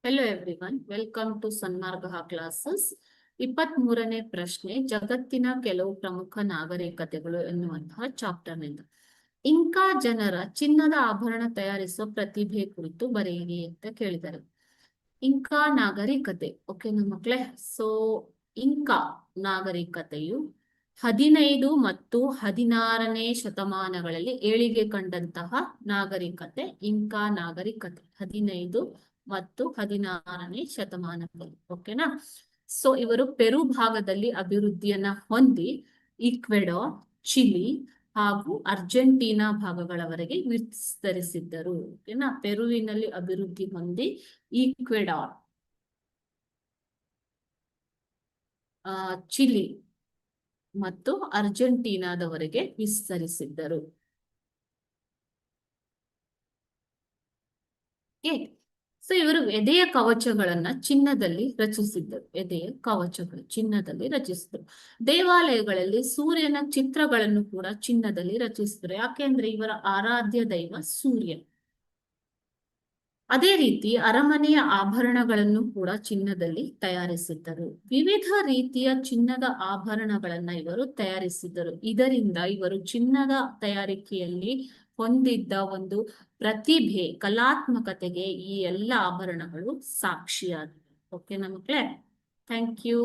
Hello everyone, welcome to Sanmarga classes. 23ನೇ ಪ್ರಶ್ನೆ, ಜಗತ್ತಿನ ಕೆಲವು ಪ್ರಮುಖ ನಾಗರಿಕತೆಗಳು ಎನ್ನುವಂತಹ ಚಾಪ್ಟರ್ ನಿಂದ. ಇಂಕಾ ಜನರ ಚಿನ್ನದ ಆಭರಣ ತಯಾರಿಸುವ ಪ್ರತಿಭೆ ಕುರಿತು ಬರೆಯಿರಿ ಅಂತ ಕೇಳಿದ್ದಾರೆ. ಇಂಕಾ ನಾಗರಿಕತೆ, ಓಕೆನಾ ಮಕ್ಕಳೇ? ಸೊ ಇಂಕಾ ನಾಗರಿಕತೆಯು 15 ಮತ್ತು 16ನೇ ಶತಮಾನಗಳಲ್ಲಿ ಏಳಿಗೆ ಕಂಡಂತಹ ನಾಗರಿಕತೆ ಇಂಕಾ ನಾಗರಿಕತೆ. 15 ಮತ್ತು 16ನೇ ಶತಮಾನದಲ್ಲಿ, ಓಕೆನಾ? ಸೊ ಇವರು ಪೆರು ಭಾಗದಲ್ಲಿ ಅಭಿವೃದ್ಧಿಯನ್ನ ಹೊಂದಿ ಈಕ್ವೆಡಾರ್, ಚಿಲಿ ಹಾಗೂ ಅರ್ಜೆಂಟೀನಾ ಭಾಗಗಳವರೆಗೆ ವಿಸ್ತರಿಸಿದ್ದರು. ಓಕೆನಾ? ಪೆರುವಿನಲ್ಲಿ ಅಭಿವೃದ್ಧಿ ಹೊಂದಿ ಈಕ್ವೆಡಾರ್, ಚಿಲಿ ಮತ್ತು ಅರ್ಜೆಂಟೀನಾದವರೆಗೆ ವಿಸ್ತರಿಸಿದ್ದರು. ಸೊ ಇವರು ಎದೆಯ ಕವಚಗಳನ್ನ ಚಿನ್ನದಲ್ಲಿ ರಚಿಸಿದ್ದರು. ಎದೆಯ ಕವಚಗಳು ಚಿನ್ನದಲ್ಲಿ ರಚಿಸಿದ್ರು. ದೇವಾಲಯಗಳಲ್ಲಿ ಸೂರ್ಯನ ಚಿತ್ರಗಳನ್ನು ಕೂಡ ಚಿನ್ನದಲ್ಲಿ ರಚಿಸಿದ್ರು. ಯಾಕೆಂದ್ರೆ ಇವರ ಆರಾಧ್ಯ ದೈವ ಸೂರ್ಯ. ಅದೇ ರೀತಿ ಅರಮನೆಯ ಆಭರಣಗಳನ್ನು ಕೂಡ ಚಿನ್ನದಲ್ಲಿ ತಯಾರಿಸಿದ್ದರು. ವಿವಿಧ ರೀತಿಯ ಚಿನ್ನದ ಆಭರಣಗಳನ್ನ ಇವರು ತಯಾರಿಸಿದ್ದರು. ಇದರಿಂದ ಇವರು ಚಿನ್ನದ ತಯಾರಿಕೆಯಲ್ಲಿ ಹೊಂದಿದ್ದ ಒಂದು ಪ್ರತಿಭೆ, ಕಲಾತ್ಮಕತೆಗೆ ಈ ಎಲ್ಲ ಆಭರಣಗಳು ಸಾಕ್ಷಿಯಾಗಿವೆ. ಓಕೆನಾ ಮಕ್ಕಳೇ? Thank you.